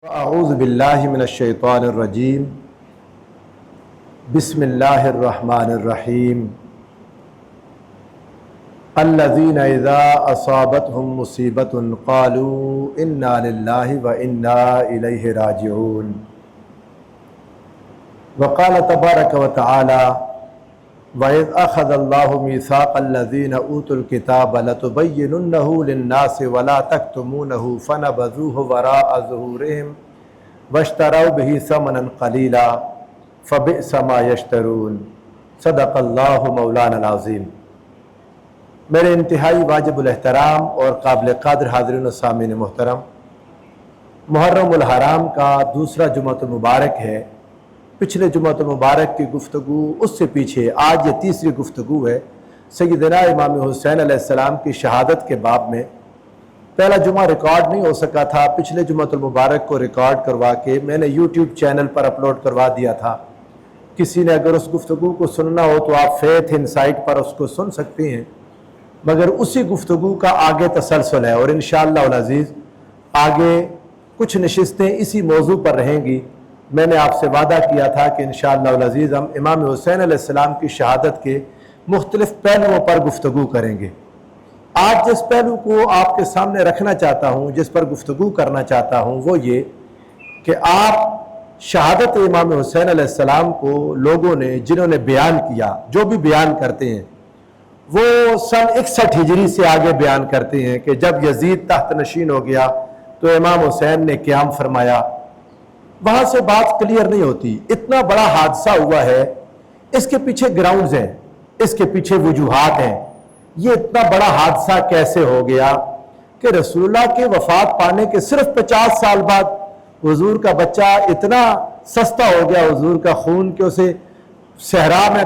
اعوذ باللہ من الشیطان الرجیم بسم اللہ الرحمن الرحیم الذین اذا اصابتهم مصیبۃ قالوا انا للہ وانا الیہ راجعون وقال تبارک وتعالی وَإِذْ أَخَذَ اللَّهُ مِيثَاقَ الَّذِينَ أُوتُوا الْكِتَابَ لَتُبَيِّنُنَّهُ لِلنَّاسِ وَلَا تَكْتُمُونَهُ فَنَبَذُوهُ وَرَاءَ ظُهُورِهِمْ وَاشْتَرَوْا بِهِ ثَمَنًا قَلِيلًا فَبِئْسَ مَا يَشْتَرُونَ صدق اللہ مولانا العظیم۔ میرے انتہائی واجب الاحترام اور قابل قدر حاضرین و سامعین محترم، محرم الحرام کا دوسرا جمعۃ المبارک ہے۔ پچھلے جمعۃ المبارک کی گفتگو اس سے پیچھے آج یہ تیسری گفتگو ہے سیدنا امام حسین علیہ السلام کی شہادت کے باب میں۔ پہلا جمعہ ریکارڈ نہیں ہو سکا تھا، پچھلے جمعۃ المبارک کو ریکارڈ کروا کے میں نے یوٹیوب چینل پر اپلوڈ کروا دیا تھا۔ کسی نے اگر اس گفتگو کو سننا ہو تو آپ فیتھ انسائٹ پر اس کو سن سکتے ہیں، مگر اسی گفتگو کا آگے تسلسل ہے اور انشاءاللہ العزیز آگے کچھ نشستیں اسی موضوع پر رہیں گی۔ میں نے آپ سے وعدہ کیا تھا کہ انشاءاللہ العزیز ہم امام حسین علیہ السلام کی شہادت کے مختلف پہلوؤں پر گفتگو کریں گے۔ آج جس پہلو کو آپ کے سامنے رکھنا چاہتا ہوں، جس پر گفتگو کرنا چاہتا ہوں، وہ یہ کہ آپ شہادت امام حسین علیہ السلام کو لوگوں نے جنہوں نے بیان کیا، جو بھی بیان کرتے ہیں، وہ سن 61 ہجری سے آگے بیان کرتے ہیں کہ جب یزید تحت نشین ہو گیا تو امام حسین نے قیام فرمایا۔ وہاں سے بات کلیئر نہیں ہوتی۔ اتنا بڑا حادثہ ہوا ہے، اس کے پیچھے گراؤنڈز ہیں، اس کے پیچھے وجوہات ہیں۔ یہ اتنا بڑا حادثہ کیسے ہو گیا کہ رسول اللہ کے وفات پانے کے صرف 50 سال بعد حضور کا بچہ اتنا سستا ہو گیا، حضور کا خون کہ اسے صحرا میں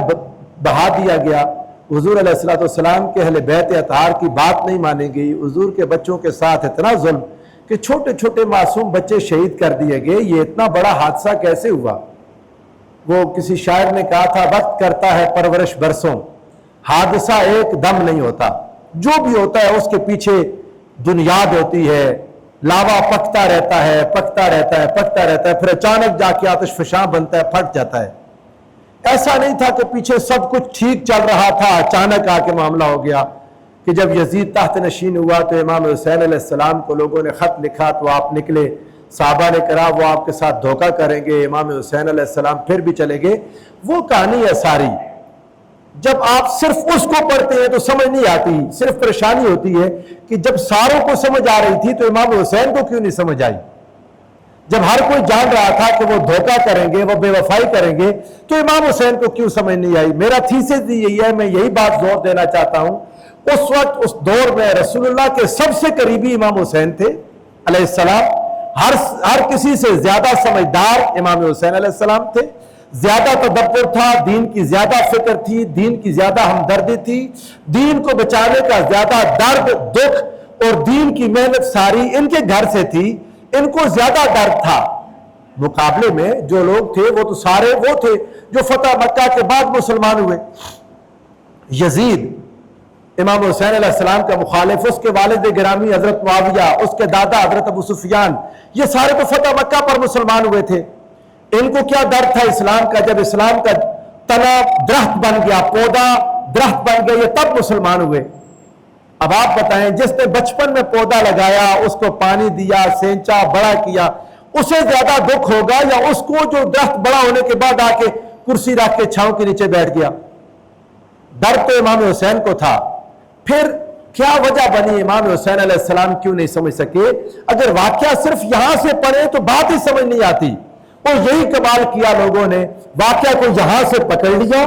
بہا دیا گیا۔ حضور علیہ السلام کے اہل بیت اطہار کی بات نہیں مانی گئی، حضور کے بچوں کے ساتھ اتنا ظلم کہ چھوٹے چھوٹے معصوم بچے شہید کر دیے گئے۔ یہ اتنا بڑا حادثہ کیسے ہوا؟ وہ کسی شاعر نے کہا تھا، وقت کرتا ہے پرورش برسوں، حادثہ ایک دم نہیں ہوتا۔ جو بھی ہوتا ہے اس کے پیچھے بنیاد ہوتی ہے، لاوا پکتا رہتا ہے، پکتا رہتا ہے، پکتا رہتا ہے، پھر اچانک جا کے آتش فشاں بنتا ہے، پھٹ جاتا ہے۔ ایسا نہیں تھا کہ پیچھے سب کچھ ٹھیک چل رہا تھا، اچانک آ کے معاملہ ہو گیا کہ جب یزید تحت نشین ہوا تو امام حسین علیہ السلام کو لوگوں نے خط لکھا تو آپ نکلے۔ صحابہ نے کہا وہ آپ کے ساتھ دھوکہ کریں گے، امام حسین علیہ السلام پھر بھی چلے گئے۔ وہ کہانی ہے ساری۔ جب آپ صرف اس کو پڑھتے ہیں تو سمجھ نہیں آتی، صرف پریشانی ہوتی ہے کہ جب ساروں کو سمجھ آ رہی تھی تو امام حسین کو کیوں نہیں سمجھ آئی؟ جب ہر کوئی جان رہا تھا کہ وہ دھوکہ کریں گے، وہ بے وفائی کریں گے، تو امام حسین کو کیوں سمجھ نہیں آئی؟ میرا تھیسس یہی ہے، میں یہی بات زور دینا چاہتا ہوں۔ اس وقت اس دور میں رسول اللہ کے سب سے قریبی امام حسین تھے علیہ السلام۔ ہر کسی سے زیادہ سمجھدار امام حسین علیہ السلام تھے، زیادہ تدبر تھا، دین کی زیادہ فکر تھی، دین کی زیادہ ہمدردی تھی، دین کو بچانے کا زیادہ درد، دکھ اور دین کی محنت ساری ان کے گھر سے تھی، ان کو زیادہ درد تھا۔ مقابلے میں جو لوگ تھے وہ تو سارے وہ تھے جو فتح مکہ کے بعد مسلمان ہوئے۔ یزید امام حسین علیہ السلام کا مخالف، اس کے والد گرامی حضرت معاویہ، اس کے دادا حضرت ابو سفیان، یہ سارے تو فتح مکہ پر مسلمان ہوئے تھے۔ ان کو کیا درد تھا اسلام کا؟ جب اسلام کا تنا درخت بن گیا، پودا درخت بن گیا، یہ تب مسلمان ہوئے۔ اب آپ بتائیں، جس نے بچپن میں پودا لگایا، اس کو پانی دیا، سینچا، بڑا کیا، اسے زیادہ دکھ ہوگا یا اس کو جو درخت بڑا ہونے کے بعد آ کے کرسی رکھ کے چھاؤں کے نیچے بیٹھ گیا؟ درد تو امام حسین کو تھا۔ پھر کیا وجہ بنی امام حسین علیہ السلام کیوں نہیں سمجھ سکے؟ اگر واقعہ صرف یہاں سے پڑھے تو بات ہی سمجھ نہیں آتی۔ اور یہی کمال کیا لوگوں نے، واقعہ کو یہاں سے پکڑ لیا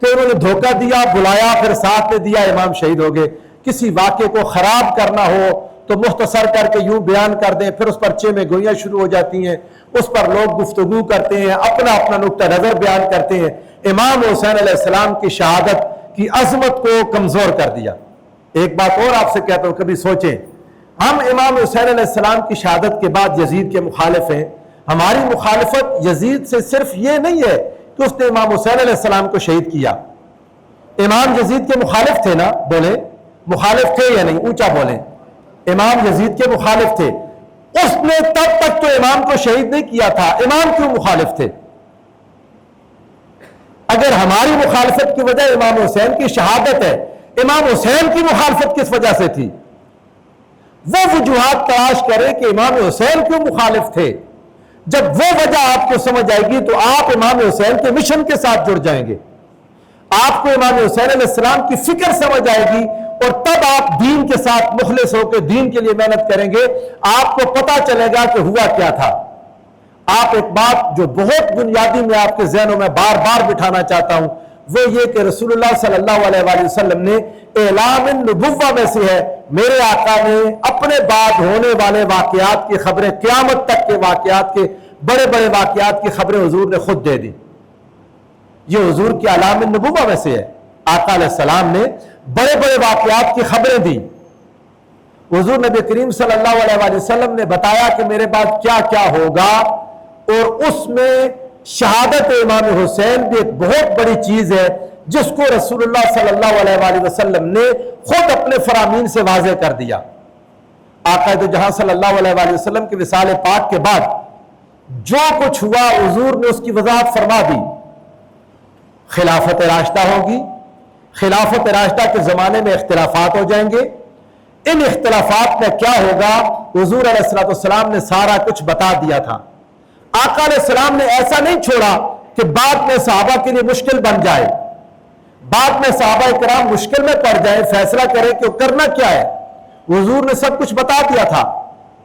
کہ انہوں نے دھوکہ دیا، بلایا، پھر ساتھ میں دیا، امام شہید ہو گئے۔ کسی واقعے کو خراب کرنا ہو تو مختصر کر کے یوں بیان کر دیں، پھر اس پرچے میں گوئیاں شروع ہو جاتی ہیں، اس پر لوگ گفتگو کرتے ہیں، اپنا اپنا نقطہ نظر بیان کرتے ہیں۔ امام حسین علیہ السلام کی شہادت کی عظمت کو کمزور کر دیا۔ ایک بات اور آپ سے کہتا ہوں، کبھی سوچیں، ہم امام حسین علیہ السلام کی شہادت کے بعد یزید کے مخالف ہیں۔ ہماری مخالفت یزید سے صرف یہ نہیں ہے کہ اس نے امام حسین علیہ السلام کو شہید کیا۔ امام یزید کے مخالف تھے نا؟ بولیں، مخالف تھے یا نہیں؟ اونچا بولیں۔ امام یزید کے مخالف تھے۔ اس نے تب تک تو امام کو شہید نہیں کیا تھا، امام کیوں مخالف تھے؟ اگر ہماری مخالفت کی وجہ امام حسین کی شہادت ہے، امام حسین کی مخالفت کس وجہ سے تھی؟ وہ وجوہات تلاش کریں کہ امام حسین کیوں مخالف تھے۔ جب وہ وجہ آپ کو سمجھ آئے گی تو آپ امام حسین کے مشن کے ساتھ جڑ جائیں گے، آپ کو امام حسین علیہ السلام کی فکر سمجھ آئے گی، اور تب آپ دین کے ساتھ مخلص ہو کے دین کے لیے محنت کریں گے۔ آپ کو پتہ چلے گا کہ ہوا کیا تھا۔ آپ ایک بات جو بہت بنیادی میں آپ کے ذہنوں میں بار بار بٹھانا چاہتا ہوں، وہ یہ کہ رسول اللہ صلی اللہ علیہ وآلہ وسلم نے اعلام النبوہ میں سے ہے، میرے آقا نے اپنے بعد ہونے والے واقعات کی خبریں، قیامت تک کے واقعات کے بڑے بڑے واقعات کی خبریں حضور نے خود دے دی۔ یہ حضور کی اعلام النبوہ میں سے ہے، آقا علیہ السلام نے بڑے بڑے واقعات کی خبریں دی۔ حضور نبی کریم صلی اللہ علیہ وآلہ وسلم نے بتایا کہ میرے بعد کیا کیا ہوگا، اور اس میں شہادت امام حسین بھی ایک بہت بڑی چیز ہے، جس کو رسول اللہ صلی اللہ علیہ وآلہ وسلم نے خود اپنے فرامین سے واضح کر دیا۔ آقا دو جہاں صلی اللہ علیہ وآلہ وسلم کے وصال پاک کے بعد جو کچھ ہوا حضور نے اس کی وضاحت فرما دی۔ خلافت راشدہ ہوگی، خلافت راشدہ کے زمانے میں اختلافات ہو جائیں گے، ان اختلافات میں کیا ہوگا حضور علیہ السلام نے سارا کچھ بتا دیا تھا۔ آقا علیہ السلام نے ایسا نہیں چھوڑا کہ بعد میں صحابہ کے لیے مشکل بن جائے، بعد میں صحابہ کرام مشکل میں پڑ جائے، فیصلہ کرے کہ کرنا کیا ہے۔ حضور نے سب کچھ بتا دیا تھا۔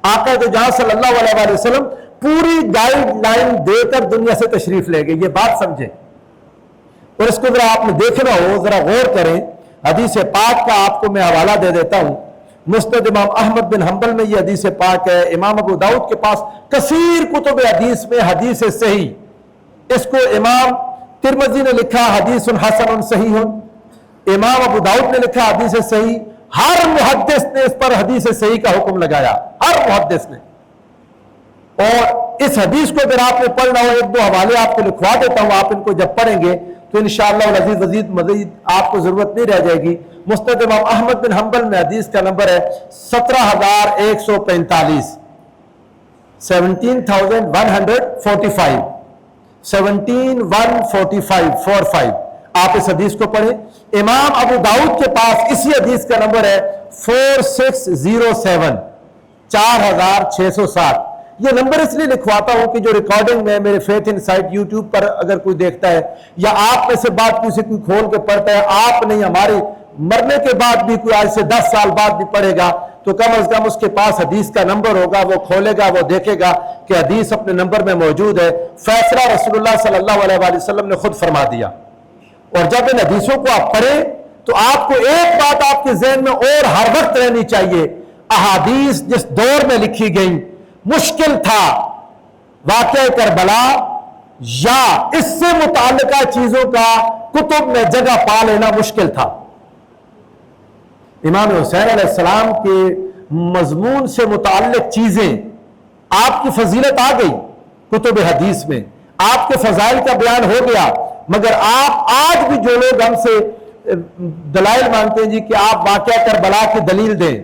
آقا تو جہاں صلی اللہ علیہ وآلہ وسلم پوری گائیڈ لائن دے کر دنیا سے تشریف لے گئے، یہ بات سمجھیں، اور اس کو ذرا آپ نے دیکھنا ہو، ذرا غور کریں۔ حدیث پاک کا آپ کو میں حوالہ دے دیتا ہوں، مسند امام احمد بن حنبل میں یہ حدیث پاک ہے، امام ابو داؤد کے پاس کثیر کتب حدیث میں حدیث صحیح، اس کو امام ترمذی نے لکھا حدیث حسن صحیح، امام ابو داؤد نے لکھا حدیث صحیح، ہر محدث نے اس پر حدیث صحیح کا حکم لگایا، ہر محدث نے۔ اور اس حدیث کو اگر آپ نے پڑھنا ہو، ایک دو حوالے آپ کو لکھوا دیتا ہوں، آپ ان کو جب پڑھیں گے تو انشاءاللہ العزیز مزید آپ کو ضرورت نہیں رہ جائے گی۔ مسند امام احمد بن حنبل میں حدیث کا نمبر ہے 17,145، 17,145، 17,145 آپ اس حدیث کو پڑھیں۔ امام ابو داؤد کے پاس اسی حدیث کا نمبر ہے 4607، 4607۔ یہ نمبر اس لیے لکھواتا ہوں کہ جو ریکارڈنگ میں میرے فیتھ ان سائٹ یوٹیوب پر اگر کوئی دیکھتا ہے، یا آپ میں سے بات کسی کوئی کھول کے پڑھتا ہے، آپ نہیں ہمارے مرنے کے بعد بھی کوئی آج سے 10 سال بعد بھی پڑھے گا، تو کم از کم اس کے پاس حدیث کا نمبر ہوگا، وہ کھولے گا، وہ دیکھے گا کہ حدیث اپنے نمبر میں موجود ہے۔ فیصلہ رسول اللہ صلی اللہ علیہ وآلہ وسلم نے خود فرما دیا۔ اور جب ان حدیثوں کو آپ پڑھیں تو آپ کو ایک بات آپ کے ذہن میں اور ہر وقت رہنی چاہیے، احادیث جس دور میں لکھی گئیں مشکل تھا، واقعہ کربلا یا اس سے متعلقہ چیزوں کا کتب میں جگہ پا لینا مشکل تھا۔ امام حسین علیہ السلام کے مضمون سے متعلق چیزیں، آپ کی فضیلت آ گئی کتب حدیث میں، آپ کے فضائل کا بیان ہو گیا، مگر آپ آج بھی جو لوگ ہم سے دلائل مانگتے ہیں جی کہ آپ واقعہ کربلا کی دلیل دیں،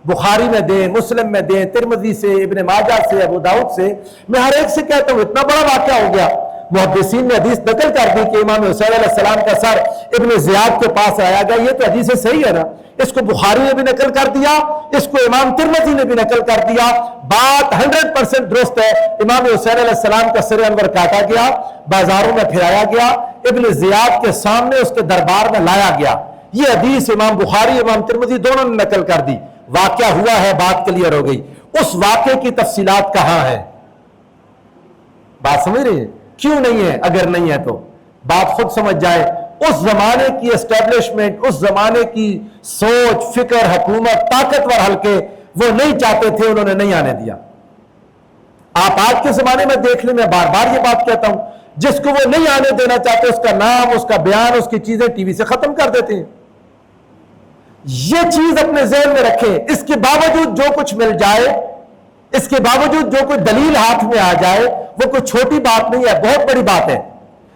بخاری میں دیں، مسلم میں دیں، ترمذی سے، ابن ماجہ سے، ابو داؤد سے، میں ہر ایک سے کہتا ہوں اتنا بڑا واقعہ ہو گیا۔ محدثین نے حدیث نقل کر دی کہ امام حسین علیہ السلام کا سر ابن زیاد کے پاس آیا گیا، یہ تو حدیث صحیح ہے نا، اس کو بخاری نے بھی نقل کر دیا، اس کو امام ترمذی نے بھی نقل کر دیا، بات 100% درست ہے۔ امام حسین علیہ السلام کا سر انور کاٹا گیا، بازاروں میں پھرایا گیا، ابن زیاد کے سامنے اس کے دربار میں لایا گیا، یہ حدیث امام بخاری امام ترمذی دونوں نے نقل کر دی۔ واقعہ ہوا ہے، بات کلیئر ہو گئی۔ اس واقعے کی تفصیلات کہاں ہیں؟ بات سمجھ رہی ہیں؟ کیوں نہیں ہے؟ اگر نہیں ہے تو بات خود سمجھ جائے۔ اس زمانے کی اسٹیبلشمنٹ، اس زمانے کی سوچ، فکر، حکومت، طاقتور حلقے وہ نہیں چاہتے تھے، انہوں نے نہیں آنے دیا۔ آپ آج کے زمانے میں دیکھ لیں، میں بار بار یہ بات کہتا ہوں، جس کو وہ نہیں آنے دینا چاہتے اس کا نام، اس کا بیان، اس کی چیزیں ٹی وی سے ختم کر دیتے ہیں۔ یہ چیز اپنے ذہن میں رکھیں، اس کے باوجود جو کچھ مل جائے، اس کے باوجود جو کوئی دلیل ہاتھ میں آ جائے، وہ کوئی چھوٹی بات نہیں ہے، بہت بڑی بات ہے۔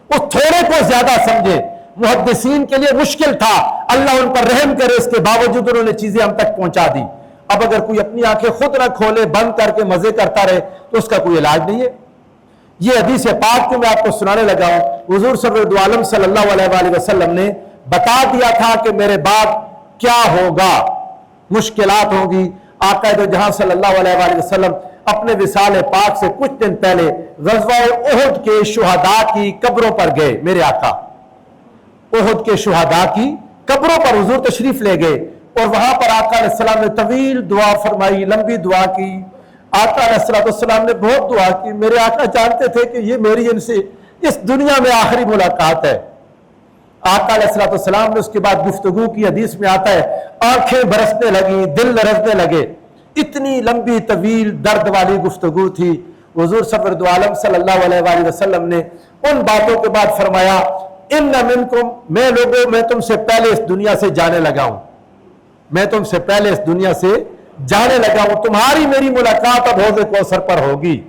اس تھوڑے کو زیادہ سمجھے۔ محدثین کے لیے مشکل تھا، اللہ ان پر رحم کرے، اس کے باوجود انہوں نے چیزیں ہم تک پہنچا دی۔ اب اگر کوئی اپنی آنکھیں خود نہ کھولے، بند کر کے مزے کرتا رہے تو اس کا کوئی علاج نہیں ہے۔ یہ حدیث پاک کو میں آپ کو سنانے لگا ہوں۔ حضور سرور عالم صلی اللہ علیہ وآلہ وسلم نے بتا دیا تھا کہ میرے بعد کیا ہوگا، مشکلات ہوں گی۔ آقا دو جہاں صلی اللہ علیہ وآلہ وسلم اپنے وصال پاک سے کچھ دن پہلے غزوہ احد کے شہداء کی قبروں پر گئے۔ میرے آقا احد کے شہداء کی قبروں پر حضور تشریف لے گئے، اور وہاں پر آقا علیہ السلام نے طویل دعا فرمائی، لمبی دعا کی۔ آقا علیہ السلام نے بہت دعا کی۔ میرے آقا جانتے تھے کہ یہ میری ان سے اس دنیا میں آخری ملاقات ہے۔ آقا علیہ السلام نے اس کے بعد گفتگو کی، حدیث میں آتا ہے آنکھیں برسنے لگیں، دل لرزنے لگے، اتنی لمبی طویل درد والی گفتگو تھی۔ حضور سرور عالم صلی اللہ علیہ وآلہ وسلم نے ان باتوں کے بعد فرمایا ان منکم، میں لوگوں میں تم سے پہلے اس دنیا سے جانے لگا ہوں، میں تم سے پہلے اس دنیا سے جانے لگا ہوں، تمہاری میری ملاقات اب حوض کوثر پر ہوگی۔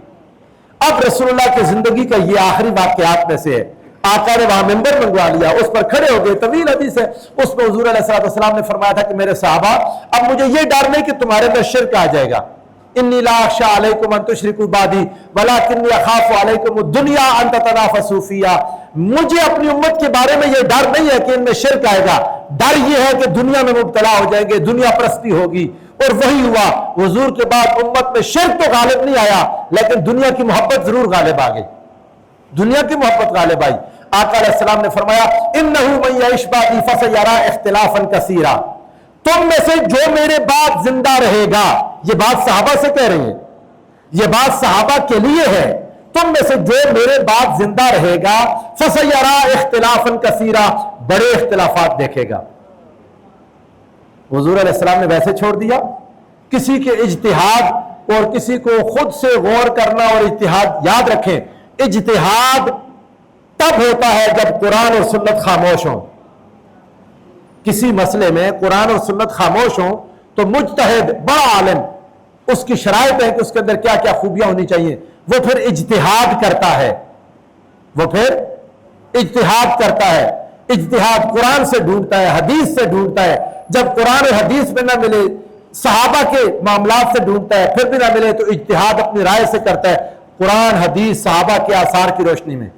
اب رسول اللہ کی زندگی کا یہ آخری واقعات میں سے ہے۔ آقا نے وہاں ممبر منگوا لیا، اس پر کھڑے ہو گئے، طویل حدیث ہے، اس میں حضور علیہ السلام نے فرمایا تھا کہ میرے صحابہ اب مجھے یہ ڈر نہیں کہ تمہارے میں شرک آ جائے گا، انی لا اخشی علیکم ان تشرکوا بعدی ولکنی اخاف علیکم الدنیا ان تتنافسوا فیہا، مجھے اپنی امت کے بارے میں یہ ڈر نہیں ہے کہ ان میں شرک آئے گا، ڈر یہ ہے کہ دنیا میں مبتلا ہو جائیں گے، دنیا پرستی ہوگی۔ اور وہی ہوا، حضور کے بعد امت میں شرک تو غالب نہیں آیا، لیکن دنیا کی محبت ضرور غالب آ گئی، دنیا کی محبت غالب آئی۔ آقا علیہ السلام نے فرمایا انہ من یعش بعدی فسیری اختلافا کثیرا، تم میں سے جو میرے بعد زندہ رہے گا، یہ بات صحابہ سے کہہ رہے ہیں، یہ بات صحابہ کے لیے ہے، تم میں سے جو میرے بعد زندہ رہے گا فسیری اختلافا کثیرا، بڑے اختلافات دیکھے گا۔ حضور علیہ السلام نے ویسے چھوڑ دیا، کسی کے اجتہاد اور کسی کو خود سے غور کرنا اور اجتہاد، یاد رکھیں اجتہاد تب ہوتا ہے جب قرآن اور سنت خاموش ہوں۔ کسی مسئلے میں قرآن اور سنت خاموش ہوں تو مجتہد بڑا عالم، اس کی شرائط ہے کہ اس کے اندر کیا کیا خوبیاں ہونی چاہیے، وہ پھر اجتہاد کرتا ہے، وہ پھر اجتہاد کرتا ہے، اجتہاد قرآن سے ڈھونڈتا ہے، حدیث سے ڈھونڈتا ہے، جب قرآن اور حدیث میں نہ ملے صحابہ کے معاملات سے ڈھونڈتا ہے، پھر بھی نہ ملے تو اجتہاد اپنی رائے سے کرتا ہے، قرآن حدیث صحابہ کے آثار کی روشنی میں۔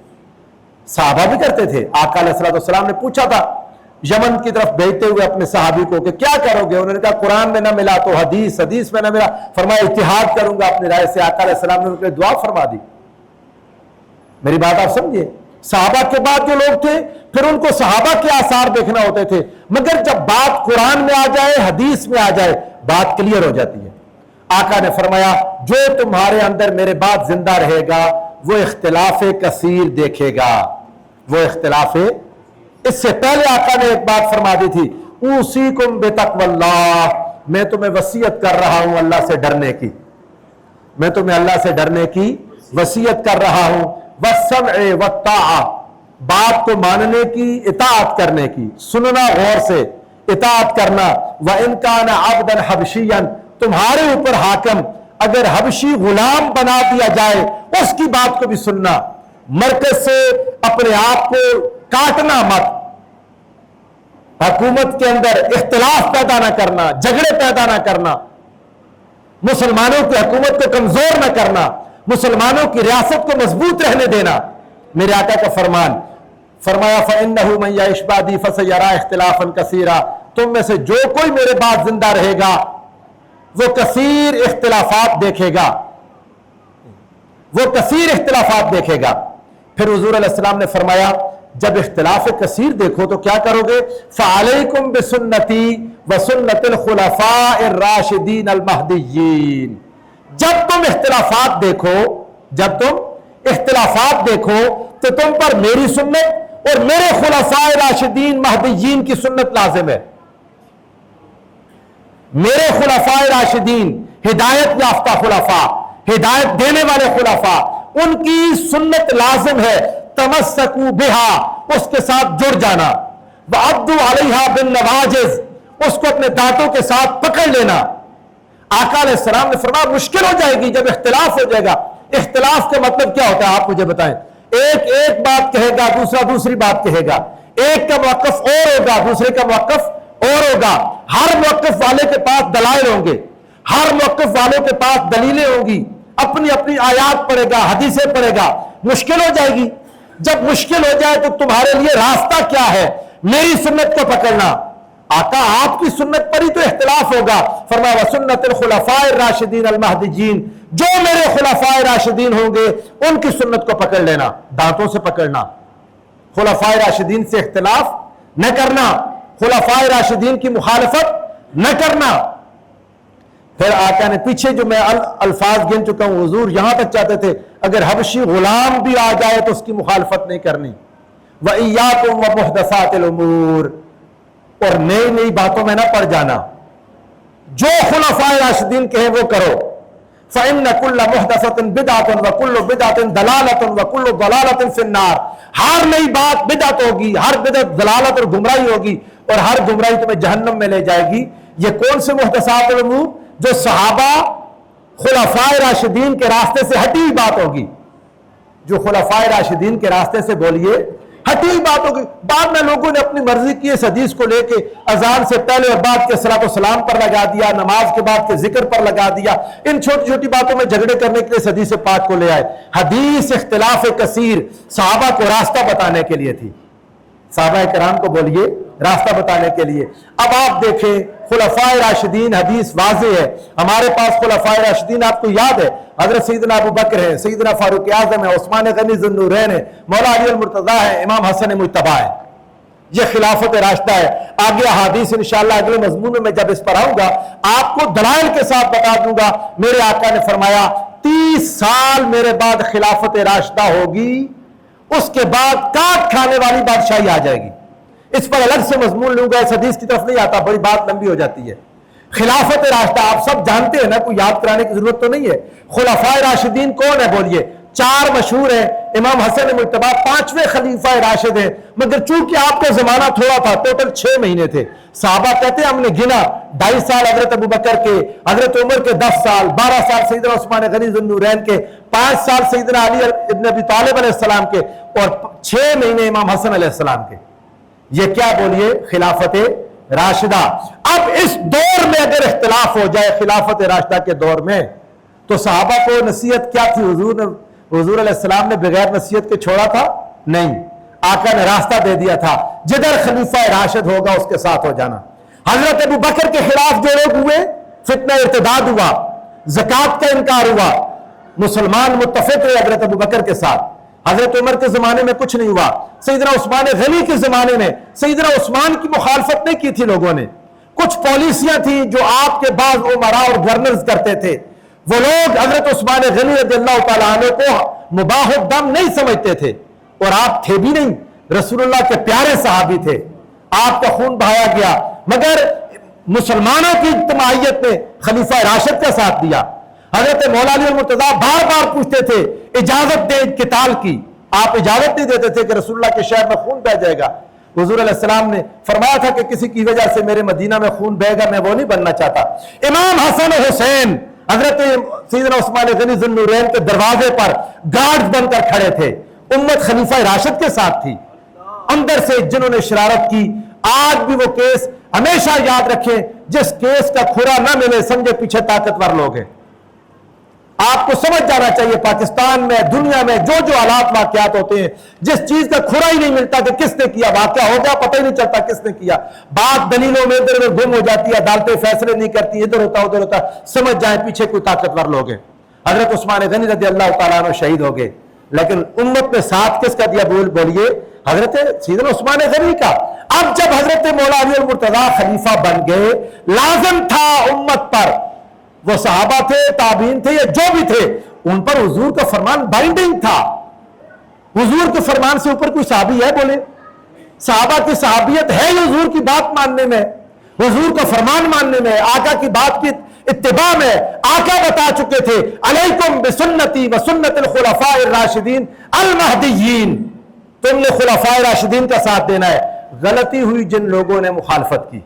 صحابہ بھی کرتے تھے۔ آقا علیہ السلام نے پوچھا تھا یمن کی طرف بھیجتے ہوئے اپنے صحابی کو کہ کیا کرو گے، انہوں نے کہا قرآن میں نہ ملا تو حدیث، حدیث میں نہ ملا، فرمایا اجتہاد کروں گا اپنی رائے سے۔ آقا علیہ السلام نے ان کے لیے دعا فرما دی۔ میری بات آپ سمجھیے، صحابہ کے بعد جو لوگ تھے پھر ان کو صحابہ کے آثار دیکھنا ہوتے تھے، مگر جب بات قرآن میں آ جائے، حدیث میں آ جائے، بات کلیئر ہو جاتی ہے۔ آقا نے فرمایا جو تمہارے اندر میرے بعد زندہ رہے گا وہ اختلاف کثیر دیکھے گا، وہ اختلاف۔ اس سے پہلے آقا نے ایک بات فرما دی تھی اوصیکم بتقوی اللہ، میں تمہیں وصیت کر رہا ہوں اللہ سے ڈرنے کی، میں تمہیں اللہ سے ڈرنے کی وصیت کر رہا ہوں، والسمع والطاعہ، بات کو ماننے کی، اطاعت کرنے کی، سننا غور سے، اطاعت کرنا۔ وَإِن كَانَ عَبْدًا حَبْشِيًّا، تمہارے اوپر حاکم اگر حبشی غلام بنا دیا جائے اس کی بات کو بھی سننا، مرکز سے اپنے آپ کو کاٹنا مت، حکومت کے اندر اختلاف پیدا نہ کرنا، جھگڑے پیدا نہ کرنا، مسلمانوں کی حکومت کو کمزور نہ کرنا، مسلمانوں کی ریاست کو مضبوط رہنے دینا۔ میرے آقا کا فرمان، فرمایا فَإِنَّهُ مَن يَعِشْ بَعْدِي فَسَيَرَىٰ اخْتِلَافًا كَثِيرًا، تم میں سے جو کوئی میرے بعد زندہ رہے گا وہ کثیر اختلافات دیکھے گا، وہ کثیر اختلافات دیکھے گا۔ پھر حضور علیہ السلام نے فرمایا جب اختلاف کثیر دیکھو تو کیا کرو گے، فَعَلَيْكُمْ بِسُنَّتِي وَسُنَّتِ الْخُلَفَاءِ الرَّاشِدِينَ الْمَهْدِيِّينَ، جب تم اختلافات دیکھو، جب تم اختلافات دیکھو تو تم پر میری سنت اور میرے خلفاء راشدین مہدیین کی سنت لازم ہے۔ میرے خلفاء راشدین، ہدایت یافتہ خلفاء، ہدایت دینے والے خلفاء، ان کی سنت لازم ہے۔ تمسکوا بہا، اس کے ساتھ جڑ جانا، وعضوا علیہا بالنواجذ، اس کو اپنے دانتوں کے ساتھ پکڑ لینا۔ آقا علیہ السلام نے فرمایا مشکل ہو جائے گی جب اختلاف ہو جائے گا۔ اختلاف کا مطلب کیا ہوتا ہے آپ مجھے بتائیں؟ ایک بات کہے گا، دوسرا دوسری بات کہے گا، ایک کا موقف اور ہوگا، دوسرے کا موقف اور ہوگا، ہر موقف والے کے پاس دلائل ہوں گے، ہر موقف والوں کے پاس دلیلیں ہوں گی، اپنی اپنی آیات پڑھے گا، حدیثیں پڑھے گا، مشکل ہو جائے گی۔ جب مشکل ہو جائے تو تمہارے لیے راستہ کیا ہے؟ میری سنت کو پکڑنا۔ آقا آپ کی سنت پر ہی تو اختلاف ہوگا۔ فرمایا وسنت الخلفاء الراشدین المہدیین، جو میرے خلفاء راشدین ہوں گے ان کی سنت کو پکڑ لینا، دانتوں سے پکڑنا، خلفاء راشدین سے اختلاف نہ کرنا، خلفاء راشدین کی مخالفت نہ کرنا۔ پھر آقا نے پیچھے جو میں الفاظ گن چکا ہوں، حضور یہاں تک چاہتے تھے اگر حبشی غلام بھی آ جائے تو اس کی مخالفت نہیں کرنی۔ وَإِيَّاكُمْ وَمُحْدَثَاتِ الْأُمُورِ، اور نئی نئی باتوں میں نہ پڑ جانا، جو خلفاء راشدین کہیں وہ کرو۔ فَإِنَّ كُلَّ مُحْدَثَةٍ بِدْعَةٌ وَكُلُّ بِدْعَةٍ ضَلَالَةٌ وَكُلُّ ضَلَالَةٍ فِي النَّارِ، ہر نئی بات بدعت ہوگی، ہر بدعت ضلالت اور گمراہی ہوگی، اور ہر گمراہی تمہیں جہنم میں لے جائے گی۔ یہ کون سے محدثات الامور؟ جو صحابہ خلفاء راشدین کے راستے سے ہٹی ہوئی بات ہوگی، جو خلفاء راشدین کے راستے سے بولیے ہٹی ہوئی بات ہوگی۔ بعد میں لوگوں نے اپنی مرضی کی اس حدیث کو لے کے اذان سے پہلے اور بعد کے صلاۃ و سلام پر لگا دیا، نماز کے بعد کے ذکر پر لگا دیا، ان چھوٹی چھوٹی باتوں میں جھگڑے کرنے کے لیے اس حدیث پاک کو لے آئے۔ حدیث اختلاف کثیر صحابہ کو راستہ بتانے کے لیے تھی، صحابہ کرام کو بولیے راستہ بتانے کے لیے۔ اب آپ دیکھیں خلفاء راشدین، حدیث واضح ہے، ہمارے پاس خلفاء راشدین آپ کو یاد ہے، حضرت سیدنا ابو بکر ہے، سیدنا فاروق اعظم ہے، عثمان غنی ذو النورین ہے، مولا علی المرتضیٰ ہے، امام حسن مجتبیٰ ہے۔ یہ خلافت راشدہ ہے۔ آگے احادیث انشاءاللہ اگلے مضمون میں جب اس پر آؤں گا آپ کو دلائل کے ساتھ بتا دوں گا۔ میرے آقا نے فرمایا 30 سال میرے بعد خلافت راشدہ ہوگی، اس کے بعد کاٹ کھانے والی بادشاہی آ جائے گی۔ اس پر الگ سے مضمون لوں گا، اس حدیث کی طرف نہیں آتا، بڑی بات لمبی ہو جاتی ہے۔ خلافت راشدہ آپ سب جانتے ہیں نا، کوئی یاد کرانے کی ضرورت تو نہیں ہے۔ خلفاء راشدین کون ہے بولیے؟ 4 مشہور ہیں، امام حسن مجتبیٰ 5ویں خلیفہ راشد ہیں، مگر چونکہ آپ کا زمانہ تھوڑا تھا، ٹوٹل 6 مہینے تھے۔ صحابہ کہتے ہیں ہم نے گنا 2.5 سال حضرت ابو بکر کے، حضرت عمر کے 10 سال، 12 سال سیدنا عثمان غنی ذو النورین کے، 5 سال سیدنا علی ابن ابی طالب علیہ السلام کے، اور 6 مہینے امام حسن علیہ السلام کے۔ یہ کیا بولیے؟ خلافت راشدہ۔ اب اس دور میں اگر اختلاف ہو جائے خلافت راشدہ کے دور میں، تو صحابہ کو نصیحت کیا تھی؟ حضور علیہ السلام نے بغیر نصیحت کے چھوڑا تھا؟ نہیں، آقا نے راستہ دے دیا تھا، جدھر خلیفہ راشد ہوگا اس کے ساتھ ہو جانا۔ حضرت ابو بکر کے خلاف جو لوگ ہوئے، فتنہ ارتداد ہوا، زکوٰۃ کا انکار ہوا، مسلمان متفق رہے حضرت ابو بکر کے ساتھ۔ حضرت عمر کے زمانے میں کچھ نہیں ہوا، سیدنا عثمان غنی کے زمانے میں سیدنا عثمان کی مخالفت نہیں کی تھی لوگوں نے۔ کچھ پالیسیاں تھیں جو آپ کے بعض عمراء اور گورنرز کرتے تھے، وہ لوگ حضرت عثمان غنی رضی اللہ تعالیٰ عنہ کو مباح الدم نہیں سمجھتے تھے، اور آپ تھے بھی نہیں، رسول اللہ کے پیارے صحابی تھے، آپ کا خون بہایا گیا، مگر مسلمانوں کی اجتماعیت نے خلیفہ راشد کا ساتھ دیا۔ حضرت مولا علی المرتضیٰ بار بار پوچھتے تھے اجازت دیں قتال کی، آپ اجازت نہیں دیتے تھے کہ رسول اللہ کے شہر میں خون بہہ جائے گا۔ حضور علیہ السلام نے فرمایا تھا کہ کسی کی وجہ سے میرے مدینہ میں خون بہے گا، میں وہ نہیں بننا چاہتا۔ امام حسن و حسین حضرت سیدنا عثمان غنی ذو النورین کے دروازے پر گارڈز بن کر کھڑے تھے، امت خلیفہ راشد کے ساتھ تھی۔ اندر سے جنہوں نے شرارت کی، آج بھی وہ کیس ہمیشہ یاد رکھیں، جس کیس کا کھرا نہ ملے سمجھے پیچھے طاقتور لوگ ہیں۔ آپ کو سمجھ جانا چاہیے پاکستان میں، دنیا میں جو جو حالات واقعات ہوتے ہیں، جس چیز کا کھرا ہی نہیں ملتا کہ کس نے کیا، واقعہ ہو گیا پتہ ہی نہیں چلتا کس نے کیا، بات دلیلوں میں ادھر ادھر گم ہو جاتی ہے، عدالتیں فیصلے نہیں کرتی، ادھر ہوتا ادھر ہوتا، سمجھ جائیں پیچھے کوئی طاقتور لوگ ہیں۔ حضرت عثمان غنی رضی اللہ تعالیٰ عنہ شہید ہو گئے، لیکن امت نے ساتھ کس کا دیا؟ بولیے حضرت سیدنا عثمان غنی کا۔ اب جب حضرت مولا علی المرتضیٰ خلیفہ بن گئے، لازم تھا امت پر، وہ صحابہ تھے، تابعین تھے یا جو بھی تھے، ان پر حضور کا فرمان بائنڈنگ تھا۔ حضور کے فرمان سے اوپر کوئی صحابی ہے؟ بولے صحابہ کی صحابیت ہے حضور کی بات ماننے میں، حضور کا فرمان ماننے میں، آقا کی بات کی اتباع میں۔ آقا بتا چکے تھے علیکم بسنتی و سنت الخلفاء الراشدین المہدیین، تم نے خلفاء راشدین کا ساتھ دینا ہے۔ غلطی ہوئی جن لوگوں نے مخالفت کی،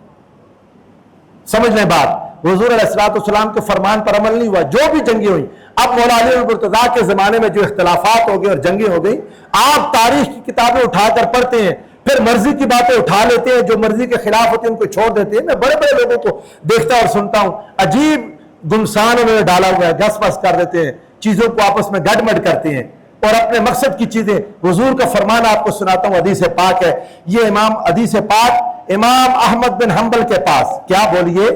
سمجھ لیں بات، حضور علیہ السلام کے فرمان پر عمل نہیں ہوا، جو بھی جنگیں ہوئی۔ اب مولا علی المرتضیٰ کے زمانے میں جو اختلافات ہو گئے اور جنگیں ہو گئی، آپ تاریخ کی کتابیں اٹھا کر پڑھتے ہیں، پھر مرضی کی باتیں اٹھا لیتے ہیں، جو مرضی کے خلاف ہوتے ہیں ان کو چھوڑ دیتے ہیں۔ میں بڑے بڑے لوگوں کو دیکھتا اور سنتا ہوں، عجیب گمسان انہوں نے ڈالا ہوا ہے، گس بس کر دیتے ہیں، چیزوں کو آپس میں گڑمڑ کرتے ہیں اور اپنے مقصد کی چیزیں. حضور کا فرمان آپ کو سناتا ہوں، حدیث پاک ہے یہ، حدیث پاک امام احمد بن حنبل کے پاس، کیا بولیے،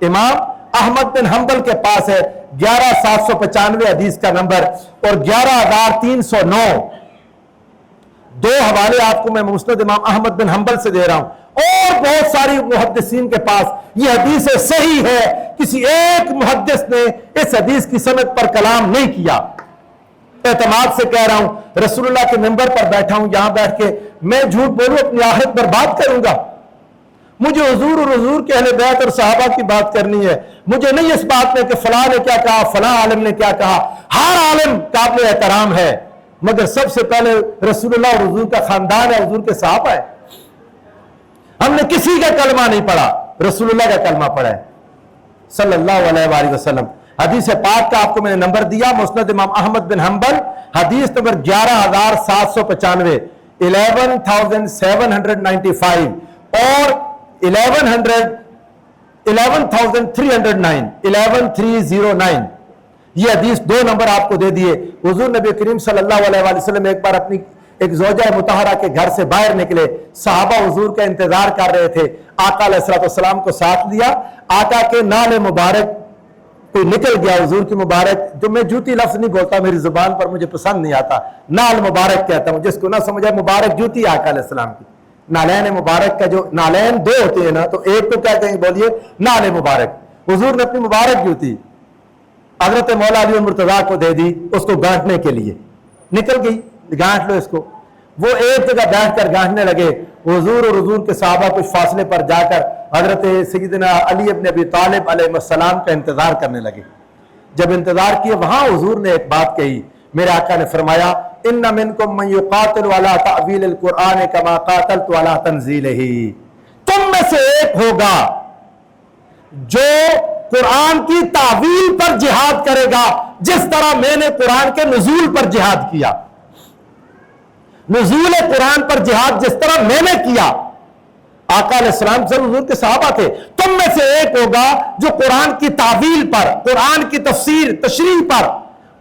امام احمد بن حنبل کے پاس ہے، 11795 حدیث کا نمبر اور 11309. دو حوالے آپ کو میں مسند امام احمد بن حنبل سے دے رہا ہوں، اور بہت ساری محدثین کے پاس یہ حدیث صحیح ہے. کسی ایک محدث نے اس حدیث کی سند پر کلام نہیں کیا. اعتماد سے کہہ رہا ہوں، رسول اللہ کے منبر پر بیٹھا ہوں، یہاں بیٹھ کے میں جھوٹ بولوں اپنی آخرت برباد کروں گا؟ مجھے حضور اور حضور کے اہل بیت اور صحابہ کی بات کرنی ہے. مجھے نہیں اس بات میں کہ فلاں نے کیا کہا، فلاں عالم نے کیا کہا. ہر عالم قابل احترام ہے، مگر سب سے پہلے رسول اللہ اور حضور کا خاندان ہے، حضور کے صحابہ ہے. ہم نے کسی کا کلمہ نہیں پڑھا، رسول اللہ کا کلمہ پڑھا ہے صلی اللہ علیہ وآلہ وسلم. حدیث پاک کا آپ کو میں نے نمبر دیا، مسند امام احمد بن حنبل، حدیث نمبر 11795، 11795 اور 11309. یہ حدیث دو نمبر آپ کو دے دیے. حضور نبی کریم صلی اللہ علیہ وآلہ وسلم ایک بار اپنی ایک زوجہ مطہرہ کے گھر سے باہر نکلے، صحابہ حضور کا انتظار کر رہے تھے، آقا علیہ السلام کو ساتھ لیا. آقا کے نال مبارک کوئی نکل گیا، حضور کی مبارک، جو میں جوتی لفظ نہیں بولتا، میری زبان پر مجھے پسند نہیں آتا، نال مبارک کہتا ہوں، جس کو نہ سمجھے مبارک جوتی آقا علیہ السلام کی. نالین مبارک کا جو نالین دو ہوتے ہیں نا، تو ایک تو کہتے ہیں بولیے نال مبارک. حضور نے اپنی مبارک جوتی حضرت مولا علی مرتضیٰ کو دے دی، اس کو گانٹنے کے لیے. نکل گئی، گانٹ لو اس کو. وہ ایک جگہ بیٹھ کر گانٹنے لگے. حضور اور حضور کے صحابہ کچھ فاصلے پر جا کر حضرت سیدنا علی ابن ابی طالب علیہ السلام کا انتظار کرنے لگے. جب انتظار کیے، وہاں حضور نے ایک بات کہی. میرے آقا نے فرمایا، ان منکم من یقاتل علی تعویل القرآن کما قاتلت علی تنزیلہ. تم میں سے ایک ہوگا جو قرآن کی تعویل پر جہاد کرے گا، جس طرح میں نے قرآن کے نزول پر جہاد کیا. نزول قرآن پر جہاد جس طرح میں نے کیا. آقا علیہ السلام سے حضور کے صحابہ تھے. تم میں سے ایک ہوگا جو قرآن کی تعویل پر، قرآن کی تفسیر تشریح پر،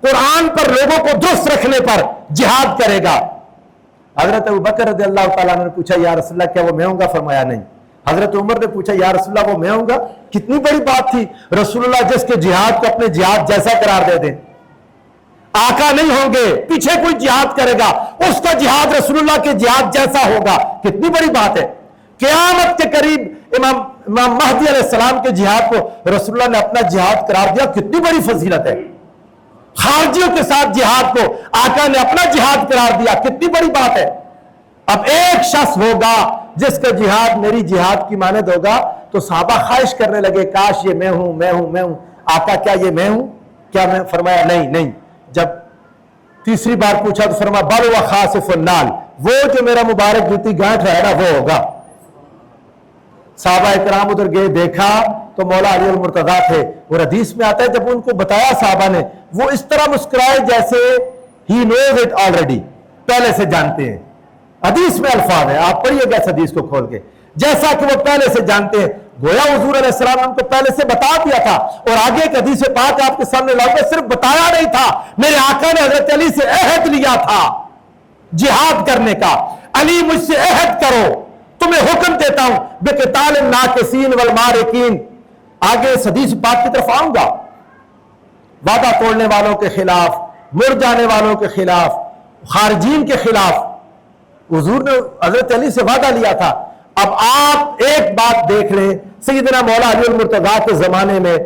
قرآن پر لوگوں کو درست رکھنے پر جہاد کرے گا. حضرت ابوبکر رضی اللہ تعالیٰ نے پوچھا، یا رسول اللہ کیا وہ میں ہوں گا؟ فرمایا نہیں. حضرت عمر نے پوچھا، یا رسول اللہ وہ میں ہوں گا؟ کتنی بڑی بات تھی. رسول اللہ جس کے جہاد کو اپنے جہاد جیسا قرار دے دیں. آقا نہیں ہوں گے، پیچھے کوئی جہاد کرے گا، اس کا جہاد رسول اللہ کے جہاد جیسا ہوگا. کتنی بڑی بات ہے. قیامت کے قریب امام مہدی علیہ السلام کے جہاد کو رسول اللہ نے اپنا جہاد قرار دیا. کتنی بڑی فضیلت ہے. خارجیوں کے ساتھ جہاد کو آقا نے اپنا جہاد قرار دیا. کتنی بڑی بات ہے. اب ایک شخص ہوگا جس کا جہاد میری جہاد کی مانند ہوگا، تو صحابہ خواہش کرنے لگے، کاش یہ میں ہوں، میں ہوں، میں ہوں. آقا کیا یہ میں ہوں؟ کیا میں؟ فرمایا نہیں نہیں. جب تیسری بار پوچھا تو فرمایا بل و خاسف النال، وہ جو میرا مبارک جوتی گانٹ رہا ہے نا، وہ ہوگا. صحابہ اکرام ادھر گئے، دیکھا تو مولا علی المرتضیٰ تھے. اور حدیث میں آتا ہے جب ان کو بتایا صحابہ نے، وہ اس طرح مسکرائے جیسے ہی نوز اٹ آلریڈی، پہلے سے جانتے ہیں. حدیث میں الفاظ ہے، آپ پڑھیے گا اس حدیث کو کھول کے، جیسا کہ وہ پہلے سے جانتے ہیں. گویا حضور علیہ السلام نے ان کو پہلے سے بتا دیا تھا. اور آگے ایک حدیث پاک آپ کے سامنے لاؤ گے، صرف بتایا نہیں تھا، میرے آقا نے حضرت علی سے عہد لیا تھا جہاد کرنے کا. علی مجھ سے عہد کرو، تمہیں حکم دیتا ہوں بقتال الناکسین والمارقین. آگے اس حدیث پاک کی طرف آؤں گا. وعدہ توڑنے والوں کے خلاف، مر جانے والوں کے خلاف، خارجین کے خلاف حضور نے حضرت علی سے وعدہ لیا تھا. اب آپ ایک بات دیکھ لیں، سیدنا مولا علی المرتضیٰ کے زمانے میں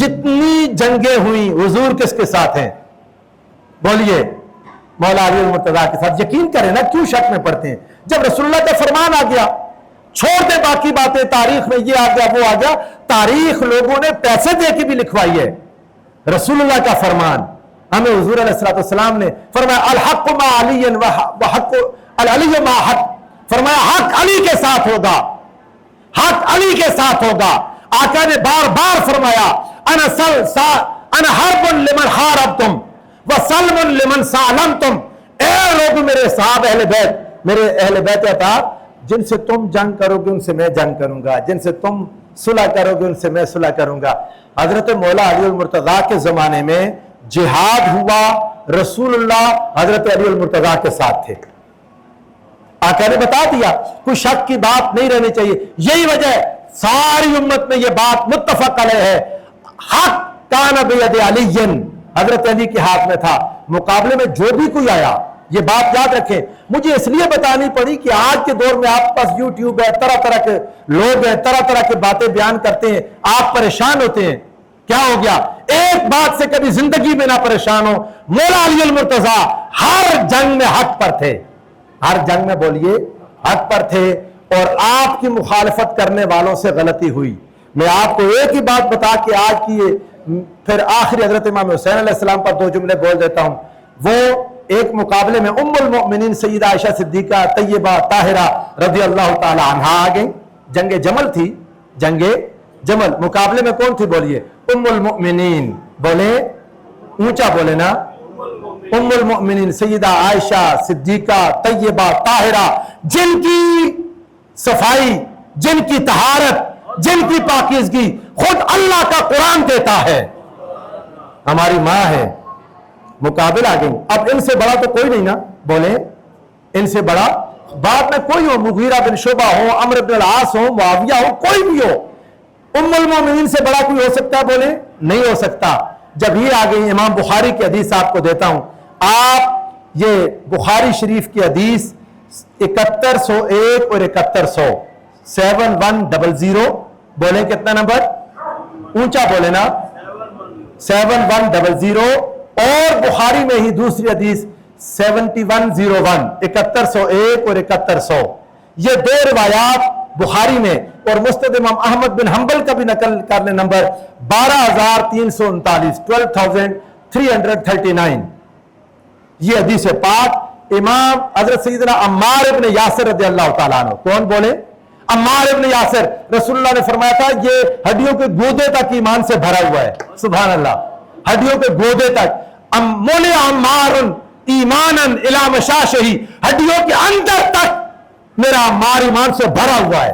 جتنی جنگیں ہوئی، حضور کس کے ساتھ ہیں؟ بولیے، مولا علی المرتضیٰ کے ساتھ. یقین کریں نا، کیوں شک میں پڑتے ہیں؟ جب رسول اللہ کا فرمان آ گیا، چھوڑ دیں باقی باتیں، تاریخ میں یہ آ گیا وہ آ گیا. تاریخ لوگوں نے پیسے دے کے بھی لکھوائی ہے. رسول اللہ کا فرمان ہمیں حضور علیہ السلام نے فرمایا الحق مع علی وحق العلی مع حق. فرمایا حق علی کے ساتھ ہوگا، حق علی کے ساتھ ہوگا. آقا نے بار بار فرمایا انا حرب لمن حاربتم وسلم لمن سالمتم. اے لوگ میرے صحابہ اہل بیت، میرے اہل بیت اطہار، جن سے تم جنگ کرو گے ان سے میں جنگ کروں گا، جن سے تم صلح کرو گے ان سے میں صلح کروں گا۔ حضرت مولا علی المرتضیٰ کے زمانے میں جہاد ہوا، رسول اللہ حضرت علی المرتضیٰ کے ساتھ تھے۔ آقا نے بتا دیا، کوئی شک کی بات نہیں رہنی چاہیے۔ یہی وجہ ہے ساری امت میں یہ بات متفق علیہ ہے، حق کان بید علی، حضرت علی کے ہاتھ میں تھا۔ مقابلے میں جو بھی کوئی آیا، یہ بات یاد رکھیں، مجھے اس لیے بتانی پڑی کہ آج کے دور میں آپ پاس یوٹیوب ہے، طرح طرح کے لوگ ہیں، طرح طرح کے باتیں بیان کرتے ہیں، آپ پریشان ہوتے ہیں۔ کیا ہو گیا؟ ایک بات سے کبھی زندگی میں نہ پریشان ہو، مولا علی المرتضیٰ ہر جنگ میں حق پر تھے، ہر جنگ میں بولیے حق پر تھے، اور آپ کی مخالفت کرنے والوں سے غلطی ہوئی۔ میں آپ کو ایک ہی بات بتا کے آج کی پھر آخری حضرت امام حسین علیہ السلام پر دو جملے بول دیتا ہوں۔ وہ ایک مقابلے میں ام المؤمنین سیدہ عائشہ صدیقہ طیبہ طاہرہ رضی اللہ تعالی عنہا آ گئیں، جنگ جمل تھی، جنگ جمل، مقابلے میں کون تھی بولیے؟ ام المؤمنین، بولے اونچا بولے نا، ام المؤمنین سیدہ عائشہ صدیقہ طیبہ طاہرہ، جن کی صفائی، جن کی طہارت، جن کی پاکیزگی خود اللہ کا قرآن دیتا ہے، ہماری ماں ہے، مقابل آ گئی۔ اب ان سے بڑا تو کوئی نہیں نا، بولیں ان سے بڑا بعد میں کوئی ہو، مغیرہ بن شعبہ ہو، عمرو بن العاص ہو، معاویہ ہو، کوئی بھی ہو، ام المومنین سے بڑا کوئی ہو سکتا ہے؟ بولیں نہیں ہو سکتا۔ جب یہ آ گئی، امام بخاری کی حدیث آپ کو دیتا ہوں، آپ یہ بخاری شریف کی حدیث 7101 اور 7100، 7100، بولیں کتنا نمبر؟ اونچا بولے نا، 7100، اور بخاری میں ہی دوسری حدیث 7101، 7101 اور 7100، یہ دو روایات بخاری میں، اور مسند امام احمد بن حنبل کا بھی نقل کرنے نمبر 12339، 12339، یہ حدیث پاک امام حضرت سیدنا عمار ابن یاسر رضی اللہ تعالیٰ عنہ، کون بولے؟ عمار ابن یاسر، رسول اللہ نے فرمایا تھا یہ ہڈیوں کے گودے تک ایمان سے بھرا ہوا ہے، سبحان اللہ، ہڈیوں کے گودے تک، مولے عمار ایمانا الی مشاشہی، ہڈیوں کے اندر تک میرا عمار ایمان سے بھرا ہوا ہے۔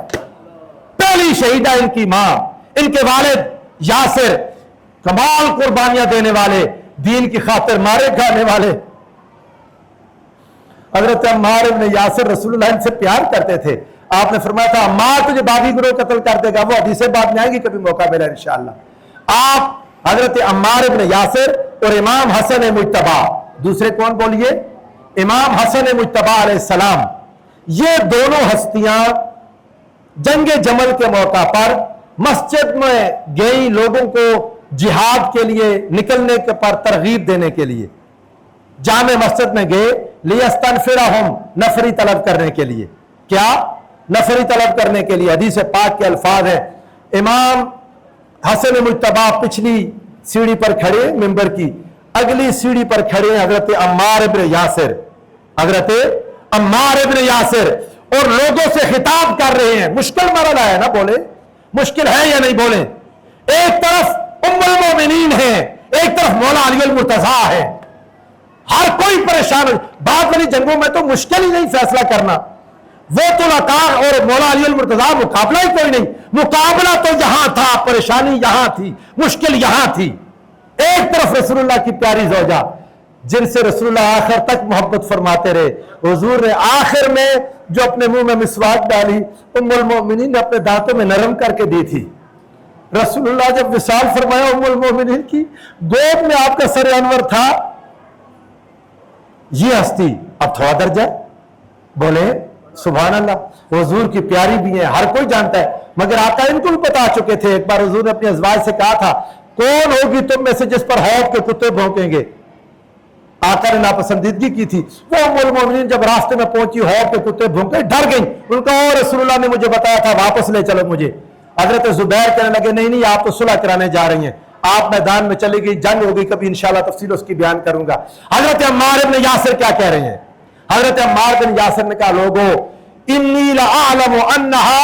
پہلی شہیدہ ان کی ماں، ان کے والد یاسر، کمال قربانیاں دینے والے، دین کی خاطر مارے کھانے والے۔ حضرت عمار ابن یاسر رسول اللہ ان سے پیار کرتے تھے، آپ نے فرمایا تھا عمار تجھے باغی گروہ قتل کر دے گا، وہ حدیثیں بعد میں آئیں گی، کبھی موقع ملا انشاءاللہ۔ آپ حضرت عمار ابن یاسر اور امام حسن مجتبی، دوسرے کون بولیے؟ امام حسن مجتبی علیہ السلام، یہ دونوں ہستیاں جنگ جمل کے موقع پر مسجد میں گئی، لوگوں کو جہاد کے لیے نکلنے کے پر ترغیب دینے کے لیے جامع مسجد میں گئے، لیستنفرہم، نفری طلب کرنے کے لیے۔ کیا؟ نفری طلب کرنے کے لیے۔ حدیث پاک کے الفاظ ہیں، امام حسن مجتبی پچھلی سیڑھی پر کھڑے ممبر کی، اگلی سیڑھی پر کھڑے حضرت عمار ابن یاسر، حضرت عمار ابن یاسر، اور لوگوں سے خطاب کر رہے ہیں۔ مشکل مرحلہ ہے نا، بولے مشکل ہے یا نہیں؟ بولے ایک طرف ام المومنین ہے، ایک طرف مولا علی المرتضیٰ ہے، ہر کوئی پریشان ہے۔ بعد والی جنگوں میں تو مشکل ہی نہیں فیصلہ کرنا، وہ تو لقار اور مولا علی المرتضیٰ مقابلہ ہی کوئی نہیں، مقابلہ تو یہاں تھا، پریشانی یہاں تھی، مشکل یہاں تھی۔ ایک طرف رسول اللہ کی پیاری زوجہ، جن سے رسول اللہ آخر تک محبت فرماتے رہے، حضور نے آخر میں جو اپنے منہ میں مسواک ڈالی، ام المومنین نے اپنے دانتوں میں نرم کر کے دی تھی۔ رسول اللہ جب وصال فرمایا ام المومنین کی، گود میں آپ کا سر انور تھا۔ یہ ہستی اب تھوڑا درجہ، بولے سبحان اللہ، حضور کی پیاری بھی ہے، ہر کوئی جانتا ہے، مگر آقا ان کو بھی بتا چکے تھے۔ ایک بار حضور نے اپنے ازواج سے کہا تھا، کون ہوگی تم میں سے جس پر حوض کے کتے بھونکیں گے؟ آقا نے ناپسندیدگی کی تھی۔ وہ ام المومنین جب راستے میں پہنچی، حوض کے کتے بھونکے، ڈر گئیں، ان کا اور رسول اللہ نے مجھے بتایا تھا واپس لے چلو مجھے۔ حضرت زبیر کہنے لگے نہیں نہیں، آپ تو صلح کرانے جا رہی ہیں، آپ میدان میں چلی گئی، جنگ ہوگی، کبھی انشاءاللہ تفصیل اس کی بیان کروں گا۔ حضرت عمار بن یاسر کیا کہہ رہے ہیں؟ حضرت عمار بن یاسر نے کہا لوگو انی لأعلم انہا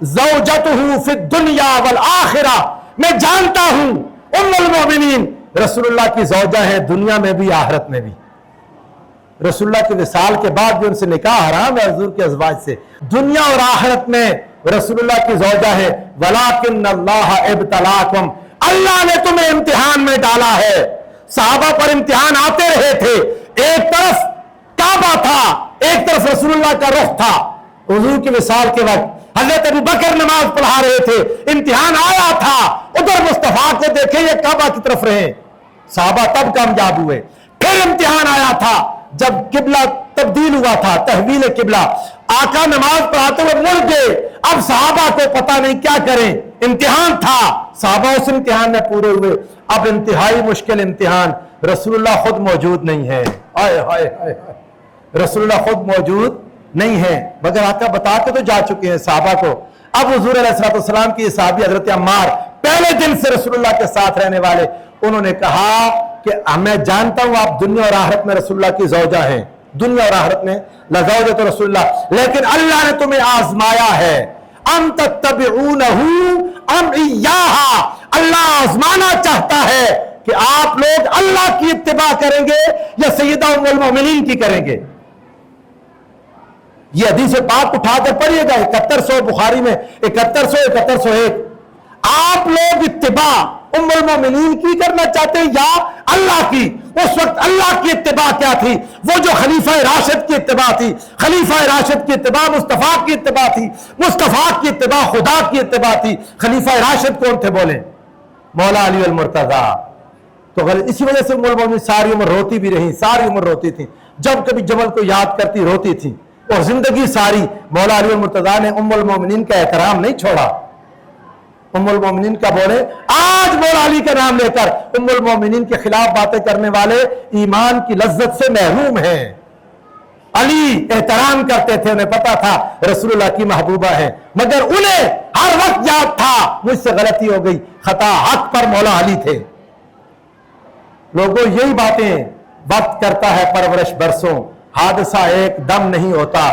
زوجته فی الدنیا والآخرہ، میں جانتا ہوں ام المومنین رسول اللہ کی زوجہ ہیں، دنیا میں بھی آخرت میں بھی۔ رسول اللہ کے وصال کے بعد بھی ان سے نکاح حرام ہے حضور کے ازواج سے. دنیا اور آخرت میں رسول اللہ کی زوجہ ہے. وَلَٰكِنَّ اللَّهَ ابْتَلَاكُمْ, اللہ نے تمہیں امتحان میں ڈالا ہے. صحابہ پر امتحان آتے رہے تھے. ایک طرف کعبہ تھا, ایک طرف رسول اللہ کا رخ تھا. حضور کے وصال کے وقت حضرت ابو بکر نماز پڑھا رہے تھے, امتحان آیا تھا, ادھر مصطفیٰ کو دیکھیں یہ کعبہ کی طرف رہے. صحابہ تب کامیاب ہوئے. پھر امتحان آیا تھا جب قبلہ تبدیل ہوا تھا, تحویل قبلہ, آقا نماز پڑھاتے ہوئے مڑ گئے. اب صحابہ کو پتہ نہیں کیا کریں, امتحان تھا, صحابہ اس امتحان میں پورے ہوئے. اب انتہائی مشکل امتحان, رسول اللہ خود موجود نہیں ہے. آئے ہائے ہائے, رسول اللہ خود موجود نہیں ہے, مگر آقا بتا کے تو جا چکے ہیں صحابہ کو. اب حضور علیہ السلام کی صحابی حضرت عمار, پہلے دن سے رسول اللہ کے ساتھ رہنے والے, انہوں نے کہا کہ میں جانتا ہوں آپ دنیا اور آخرت میں رسول اللہ کی زوجہ ہیں, دنیا اور آخرت میں لزوجۃ رسول اللہ, لیکن اللہ نے تمہیں آزمایا ہے. ام تتبعونہ ام ایہا, اللہ آزمانا چاہتا ہے کہ آپ لوگ اللہ کی اتباع کریں گے یا سیدہ ام المومنین کی کریں گے. یہ حدیث پاک اٹھا کر پڑھیے گا, 7100 بخاری میں 7101. آپ لوگ اتباع ام المومنین کی کرنا چاہتے ہیں یا اللہ کی؟ اس وقت اللہ کی اتباع کیا تھی؟ وہ جو خلیفہ راشد کی اتباع تھی. خلیفہ راشد کی اتباع مصطفیٰ کی اتباع تھی, مصطفیٰ کی اتباع خدا کی اتباع تھی. خلیفہ راشد کون تھے بولیں؟ مولا علی المرتضیٰ. تو اسی وجہ سے ام المومنین ساری عمر روتی بھی رہی, ساری عمر روتی تھی. جب کبھی جمل کو یاد کرتی روتی تھی, اور زندگی ساری مولا علی المرتضیٰ نے ام المومنین کا احترام نہیں چھوڑا. ام المومنین کا بولے, آج مولا علی کا نام لے کر ام المومنین کے خلاف باتیں کرنے والے ایمان کی لذت سے محروم ہیں. علی احترام کرتے تھے, انہیں پتا تھا رسول اللہ کی محبوبہ ہے, مگر انہیں ہر وقت یاد تھا مجھ سے غلطی ہو گئی, خطا حق پر مولا علی تھے. لوگوں یہی باتیں, وقت کرتا ہے پرورش برسوں, حادثہ ایک دم نہیں ہوتا,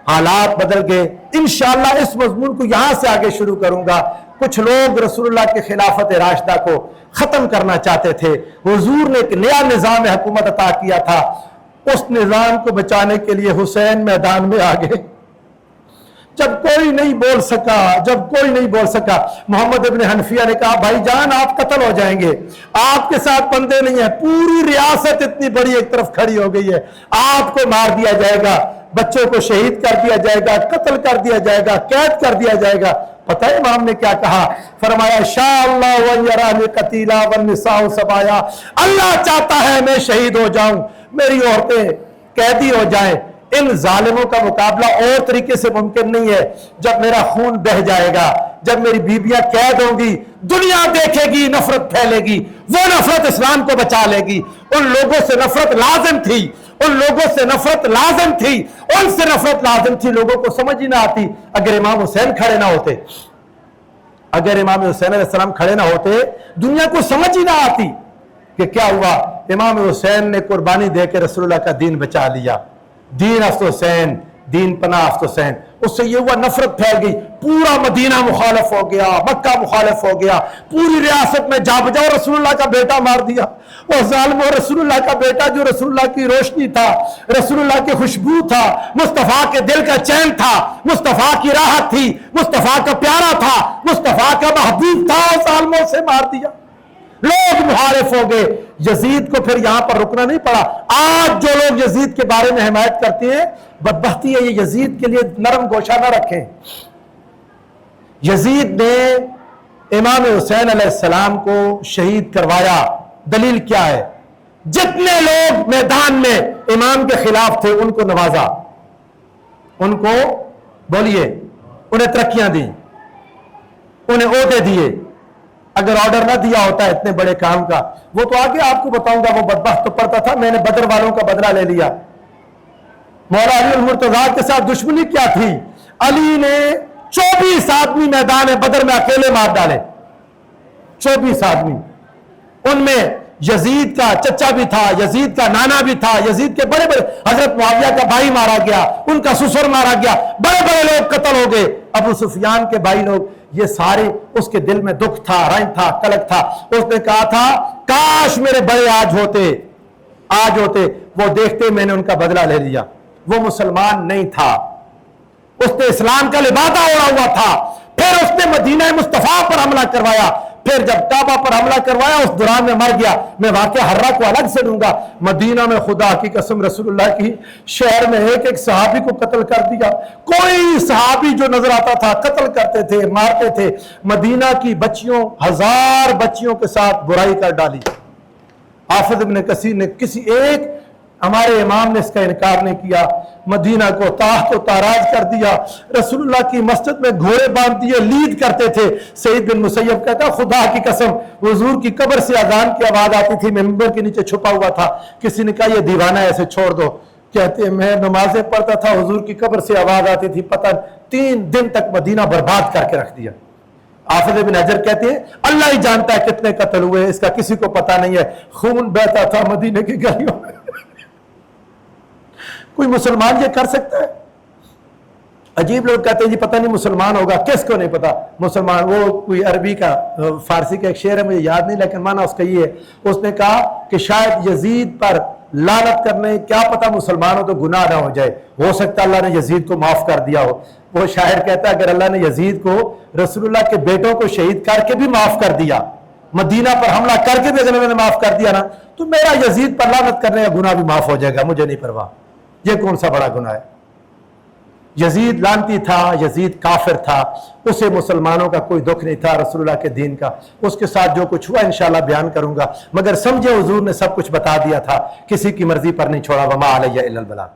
حالات بدل گئے. انشاءاللہ اس مضمون کو یہاں سے آگے شروع کروں گا. کچھ لوگ رسول اللہ کے خلافت راشدہ کو ختم کرنا چاہتے تھے. حضور نے ایک نیا نظام حکومت عطا کیا تھا, اس نظام کو بچانے کے لیے حسین میدان میں آ گئے. جب کوئی نہیں بول سکا, محمد ابن حنفیہ نے کہا بھائی جان آپ قتل ہو جائیں گے, آپ کے ساتھ بندے نہیں ہیں, پوری ریاست اتنی بڑی ایک طرف کھڑی ہو گئی ہے, آپ کو مار دیا جائے گا, بچوں کو شہید کر دیا جائے گا, قتل کر دیا جائے گا, قید کر دیا جائے گا. پتہ ہے امام نے کیا کہا؟ فرمایا شاء اللہ وَيَرَانِ قَتِيلًا وَالنِّسَاءُ سَبَايًا, اللہ چاہتا ہے میں شہید ہو جاؤں, میری عورتیں قیدی ہو جائیں. ان ظالموں کا مقابلہ اور طریقے سے ممکن نہیں ہے. جب میرا خون بہہ جائے گا, جب میری بیویاں قید ہوں گی, دنیا دیکھے گی, نفرت پھیلے گی, وہ نفرت اسلام کو بچا لے گی. ان لوگوں سے نفرت لازم تھی, ان لوگوں سے نفرت لازم تھی, ان سے نفرت لازم تھی. لوگوں کو سمجھ ہی نہ آتی. اگر امام حسین کھڑے نہ ہوتے, اگر امام حسین علیہ السلام کھڑے نہ ہوتے, دنیا کو سمجھ ہی نہ آتی کہ کیا ہوا. امام حسین نے قربانی دے کے رسول اللہ کا دین بچا لیا. دین افت حسین, دین پناہ افت حسین. اس سے یہ ہوا نفرت پھیل گئی, پورا مدینہ مخالف ہو گیا, مکہ مخالف ہو گیا, پوری ریاست میں جا بجا رسول اللہ کا بیٹا مار دیا. وہ ظالم, رسول اللہ کا بیٹا جو رسول اللہ کی روشنی تھا, رسول اللہ کی خوشبو تھا, مصطفیٰ کے دل کا چین تھا, مصطفیٰ کی راحت تھی, مصطفیٰ کا پیارا تھا, مصطفیٰ کا محبوب تھا, ظالموں سے مار دیا. لوگ محارف ہو گئے. یزید کو پھر یہاں پر رکنا نہیں پڑا. آج جو لوگ یزید کے بارے میں حمایت کرتے ہیں, بدبختی ہے یہ یزید کے لیے نرم گوشہ نہ رکھیں. یزید نے امام حسین علیہ السلام کو شہید کروایا. دلیل کیا ہے؟ جتنے لوگ میدان میں امام کے خلاف تھے ان کو نوازا, ان کو بولیے, انہیں ترقیاں دی, انہیں عہدے دیے. اگر آرڈر نہ دیا ہوتا ہے اتنے بڑے کام کا, وہ تو آگے آپ کو بتاؤں گا, وہ بدبخت تو پڑتا تھا. میں نے بدر والوں کا بدلہ لے لیا. مولا علی المرتضیٰ کے ساتھ دشمنی کیا تھی؟ علی نے 24 آدمی میدان بدر میں اکیلے مار ڈالے. 24 آدمی, ان میں یزید کا چچا بھی تھا, یزید کا نانا بھی تھا, یزید کے بڑے بڑے, حضرت معاویہ کا بھائی مارا گیا, ان کا سسر مارا گیا, بڑے بڑے لوگ قتل ہو گئے. ابو سفیان کے بھائی لوگ, یہ سارے, اس کے دل میں دکھ تھا, رنج تھا, کلک تھا. اس نے کہا تھا کاش میرے بڑے آج ہوتے, آج ہوتے وہ دیکھتے میں نے ان کا بدلہ لے لیا۔ وہ مسلمان نہیں تھا، اس نے اسلام کا لبادہ اوڑھا ہوا تھا، پھر اس نے مدینہ مصطفیٰ پر حملہ کروایا، پھر جب کعبہ پر حملہ کروایا اس دوران میں مر گیا۔ میں واقعہ ہررا کو الگ سے دوں گا۔ مدینہ میں خدا کی قسم رسول اللہ کی شہر میں ایک ایک صحابی کو قتل کر دیا، کوئی صحابی جو نظر آتا تھا قتل کرتے تھے، مارتے تھے۔ مدینہ کی بچیوں، 1000 بچیوں کے ساتھ برائی کر ڈالی۔ حافظ ابن کثیر نے کسی ایک ہمارے امام نے اس کا انکار نہیں کیا، مدینہ کو تاحت و تاراج کر دیا۔ رسول اللہ کی مسجد میں گھوڑے باندھ دیے، لید کرتے تھے۔ سعید بن مسیب کہتا خدا کی قسم حضور کی قبر سے اذان کی آواز آتی تھی، میں ممبر کے نیچے چھپا ہوا تھا، کسی نے کہا یہ دیوانہ ہے اسے چھوڑ دو، کہتے ہیں میں نمازیں پڑھتا تھا حضور کی قبر سے آواز آتی تھی، پتہ 3 دن تک مدینہ برباد کر کے رکھ دیا۔ حافظ ابن حجر کہتے ہیں اللہ ہی جانتا ہے کتنے قتل ہوئے، اس کا کسی کو پتہ نہیں ہے، خون بہتا تھا مدینہ کی گلیوں میں۔ کوئی مسلمان یہ کر سکتا ہے؟ عجیب لوگ کہتے ہیں جی پتہ نہیں مسلمان ہوگا، کس کو نہیں پتا مسلمان؟ وہ کوئی عربی کا فارسی کا ایک شعر ہے، مجھے یاد نہیں لیکن معنی اس کا یہ ہے، اس نے کہا کہ شاید یزید پر لعنت کرنے کیا پتہ مسلمان ہو تو گناہ نہ ہو جائے، ہو سکتا اللہ نے یزید کو معاف کر دیا ہو۔ وہ شاعر کہتا ہے اگر اللہ نے یزید کو رسول اللہ کے بیٹوں کو شہید کر کے بھی معاف کر دیا، مدینہ پر حملہ کر کے بھی اگر میں نے معاف کر دیا نا، تو میرا یزید پر لعنت کرنے کا گناہ بھی معاف ہو جائے گا، مجھے نہیں پرواہ۔ یہ کون سا بڑا گناہ ہے؟ یزید لعنتی تھا، یزید کافر تھا، اسے مسلمانوں کا کوئی دکھ نہیں تھا رسول اللہ کے دین کا۔ اس کے ساتھ جو کچھ ہوا انشاءاللہ بیان کروں گا، مگر سمجھے حضور نے سب کچھ بتا دیا تھا، کسی کی مرضی پر نہیں چھوڑا۔ وما علیہ الا البلاغ۔